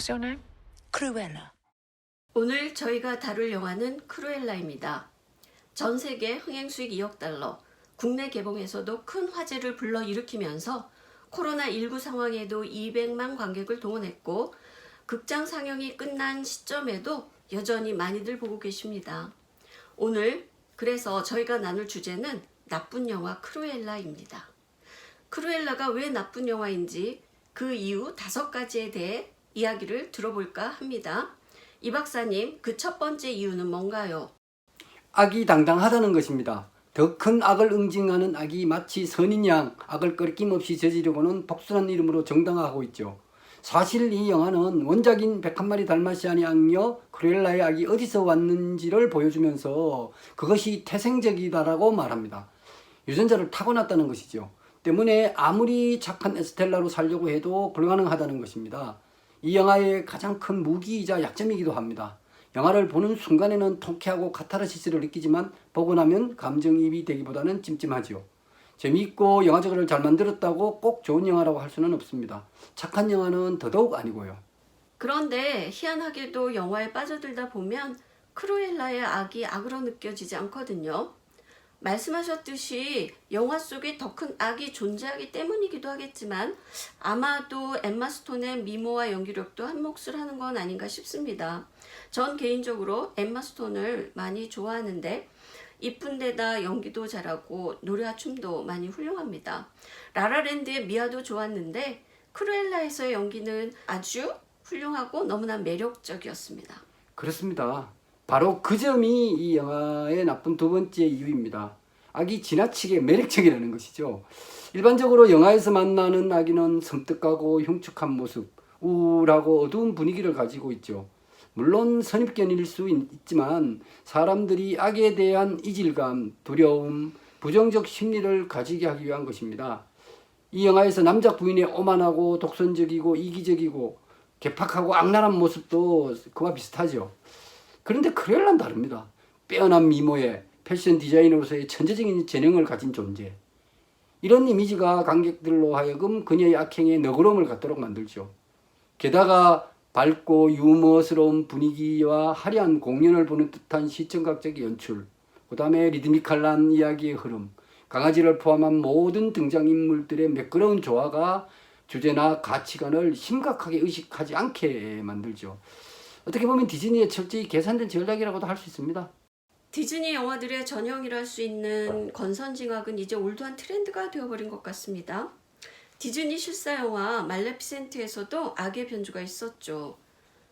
was your name? Cruella. 오늘 저희가 다룰 영화는 크루엘라입니다. 전 세계 흥행 수익 2억 달러, 국내 개봉에서도 큰 화제를 불러일으키면서 코로나19 상황에도 200만 관객을 동원했고 극장 상영이 끝난 시점에도 여전히 많이들 보고 계십니다. 오늘 그래서 저희가 나눌 주제는 나쁜 영화 크루엘라입니다. 크루엘라가 왜 나쁜 영화인지 그 이유 5가지에 대해 이야기를 들어볼까 합니다. 이 박사님, 그 첫 번째 이유는 뭔가요? 악이 당당하다는 것입니다. 더 큰 악을 응징하는 악이 마치 선인 양 악을 꺼림없이 저지르고는 복수란 이름으로 정당화하고 있죠. 사실 이 영화는 원작인 101마리 달마시안의 악녀 크루엘라의 악이 어디서 왔는지를 보여주면서 그것이 태생적이다라고 말합니다. 유전자를 타고났다는 것이죠. 때문에 아무리 착한 에스텔라로 살려고 해도 불가능하다는 것입니다. 이 영화의 가장 큰 무기이자 약점이기도 합니다. 영화를 보는 순간에는 통쾌하고 카타르시스를 느끼지만 보고 나면 감정이입이 되기보다는 찜찜하지요. 재미있고 영화적으로 잘 만들었다고 꼭 좋은 영화라고 할 수는 없습니다. 착한 영화는 더더욱 아니고요. 그런데 희한하게도 영화에 빠져들다 보면 크루엘라의 악이 악으로 느껴지지 않거든요. 말씀하셨듯이 영화 속에 더 큰 악이 존재하기 때문이기도 하겠지만 아마도 엠마 스톤의 미모와 연기력도 한 몫을 하는 건 아닌가 싶습니다. 전 개인적으로 엠마 스톤을 많이 좋아하는데 이쁜 데다 연기도 잘하고 노래와 춤도 많이 훌륭합니다. 라라랜드의 미아도 좋았는데 크루엘라에서의 연기는 아주 훌륭하고 너무나 매력적이었습니다. 그렇습니다. 바로 그 점이 이 영화의 나쁜 두 번째 이유입니다. 악이 지나치게 매력적이라는 것이죠. 일반적으로 영화에서 만나는 악인은 섬뜩하고 흉측한 모습, 우울하고 어두운 분위기를 가지고 있죠. 물론 선입견일 수 있지만 사람들이 악에 대한 이질감, 두려움, 부정적 심리를 가지게 하기 위한 것입니다. 이 영화에서 남자 부인의 오만하고 독선적이고 이기적이고 괴팍하고 악랄한 모습도 그와 비슷하죠. 그런데 크루엘라는 다릅니다. 빼어난 미모에 패션 디자이너로서의 천재적인 재능을 가진 존재. 이런 이미지가 관객들로 하여금 그녀의 악행에 너그러움을 갖도록 만들죠. 게다가 밝고 유머스러운 분위기와 화려한 공연을 보는 듯한 시청각적 연출, 그 다음에 리드미컬한 이야기의 흐름, 강아지를 포함한 모든 등장인물들의 매끄러운 조화가 주제나 가치관을 심각하게 의식하지 않게 만들죠. 어떻게 보면 디즈니의 철저히 계산된 전략이라고도 할 수 있습니다. 디즈니 영화들의 전형이라 할 수 있는 건선징악은 이제 올드한 트렌드가 되어버린 것 같습니다. 디즈니 실사 영화 말레피센트에서도 악의 변주가 있었죠.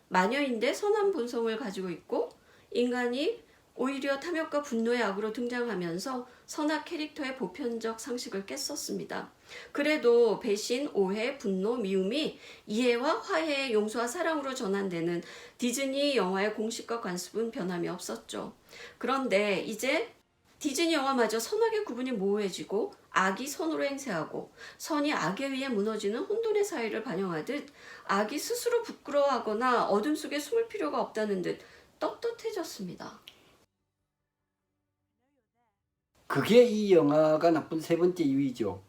마녀인데 선한 본성을 가지고 있고 인간이 오히려 탐욕과 분노의 악으로 등장하면서 선악 캐릭터의 보편적 상식을 깼었습니다. 그래도 배신, 오해, 분노, 미움이 이해와 화해, 용서와 사랑으로 전환되는 디즈니 영화의 공식과 관습은 변함이 없었죠. 그런데 이제 디즈니 영화마저 선악의 구분이 모호해지고 악이 선으로 행세하고 선이 악에 의해 무너지는 혼돈의 사회를 반영하듯 악이 스스로 부끄러워하거나 어둠 속에 숨을 필요가 없다는 듯 떳떳해졌습니다. 그게 이 영화가 나쁜 세 번째 이유이죠.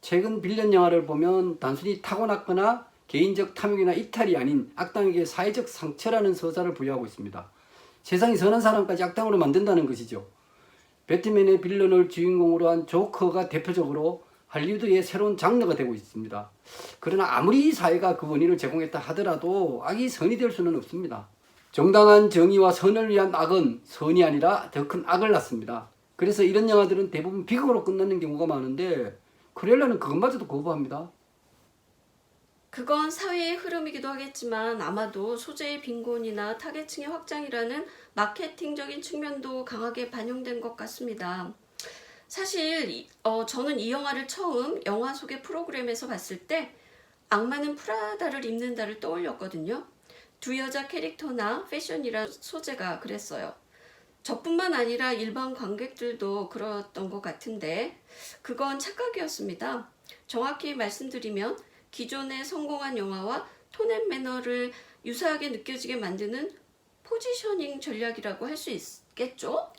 최근 빌런 영화를 보면 단순히 타고났거나 개인적 탐욕이나 이탈이 아닌 악당에게 사회적 상처라는 서사를 부여하고 있습니다. 세상이 선한 사람까지 악당으로 만든다는 것이죠. 배트맨의 빌런을 주인공으로 한 조커가 대표적으로 할리우드의 새로운 장르가 되고 있습니다. 그러나 아무리 사회가 그 원인을 제공했다 하더라도 악이 선이 될 수는 없습니다. 정당한 정의와 선을 위한 악은 선이 아니라 더 큰 악을 낳습니다. 그래서 이런 영화들은 대부분 비극으로 끝나는 경우가 많은데 크루엘라는 그것마저도 거부합니다. 그건 사회의 흐름이기도 하겠지만 아마도 소재의 빈곤이나 타겟층의 확장이라는 마케팅적인 측면도 강하게 반영된 것 같습니다. 사실 저는 이 영화를 처음 영화 소개 프로그램에서 봤을 때 악마는 프라다를 입는다를 떠올렸거든요. 두 여자 캐릭터나 패션이란 소재가 그랬어요. 저뿐만 아니라 일반 관객들도 그랬던 것 같은데 그건 착각이었습니다. 정확히 말씀드리면 기존의 성공한 영화와 톤 앤 매너를 유사하게 느껴지게 만드는 포지셔닝 전략이라고 할 수 있겠죠?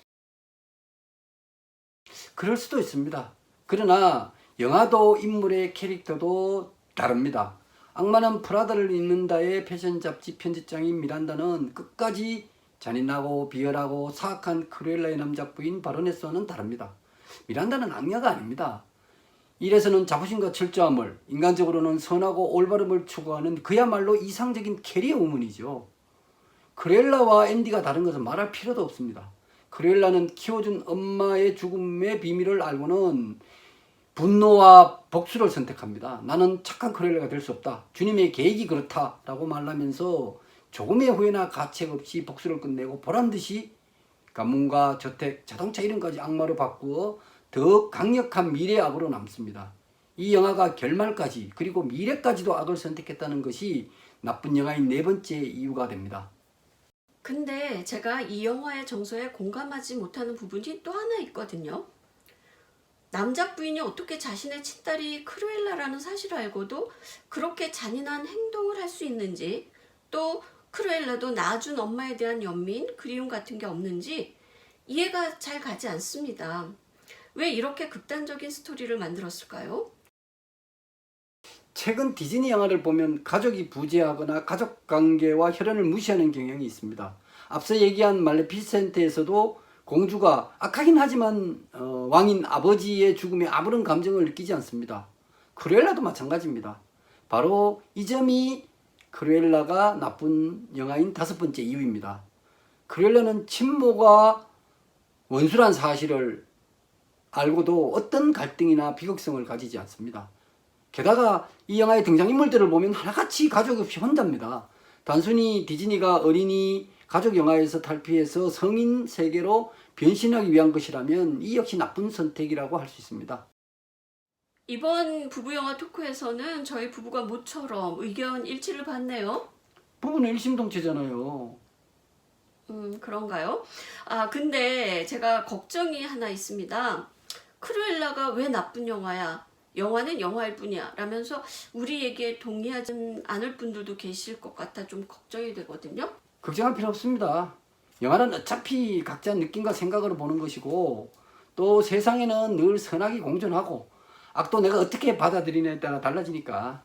그럴 수도 있습니다. 그러나 영화도 인물의 캐릭터도 다릅니다. 악마는 프라다를 입는다의 패션 잡지 편집장인 미란다는 끝까지 잔인하고 비열하고 사악한 크루엘라의 남자 부인 바로네스와는 다릅니다. 미란다는 악녀가 아닙니다. 일에서는 자부심과 철저함을, 인간적으로는 선하고 올바름을 추구하는 그야말로 이상적인 캐리어 우먼이죠. 크루엘라와 앤디가 다른 것은 말할 필요도 없습니다. 크루엘라는 키워준 엄마의 죽음의 비밀을 알고는 분노와 복수를 선택합니다. 나는 착한 크루엘라가 될 수 없다. 주님의 계획이 그렇다라고 말하면서 조금의 후회나 가책 없이 복수를 끝내고 보란듯이 가문과 저택, 자동차 이름까지 악마로 바꾸어 더 강력한 미래 악으로 남습니다. 이 영화가 결말까지 그리고 미래까지도 악을 선택했다는 것이 나쁜 영화인 네 번째 이유가 됩니다. 근데 제가 이 영화의 정서에 공감하지 못하는 부분이 또 하나 있거든요. 남자 부인이 어떻게 자신의 친딸이 크루엘라라는 사실을 알고도 그렇게 잔인한 행동을 할 수 있는지, 또 크루엘라도 낳아준 엄마에 대한 연민, 그리움 같은 게 없는지 이해가 잘 가지 않습니다. 왜 이렇게 극단적인 스토리를 만들었을까요? 최근 디즈니 영화를 보면 가족이 부재하거나 가족 관계와 혈연을 무시하는 경향이 있습니다. 앞서 얘기한 말레피센트에서도 공주가 악하긴 하지만 왕인 아버지의 죽음에 아무런 감정을 느끼지 않습니다. 크루엘라도 마찬가지입니다. 바로 이 점이 크루엘라가 나쁜 영화인 다섯 번째 이유입니다. 크루엘라는 친모가 원수란 사실을 알고도 어떤 갈등이나 비극성을 가지지 않습니다. 게다가 이 영화의 등장인물들을 보면 하나같이 가족 없이 혼자입니다. 단순히 디즈니가 어린이 가족 영화에서 탈피해서 성인 세계로 변신하기 위한 것이라면 이 역시 나쁜 선택이라고 할 수 있습니다. 이번 부부영화 토크에서는 저희 부부가 모처럼 의견 일치를 봤네요. 부부는 일심동체잖아요. 그런가요? 근데 제가 걱정이 하나 있습니다. 크루엘라가 왜 나쁜 영화야? 영화는 영화일 뿐이야. 라면서 우리 얘기에 동의하지 않을 분들도 계실 것 같아 좀 걱정이 되거든요. 걱정할 필요 없습니다. 영화는 어차피 각자 느낌과 생각으로 보는 것이고 또 세상에는 늘 선악이 공존하고 악도 내가 어떻게 받아들이냐에 따라 달라지니까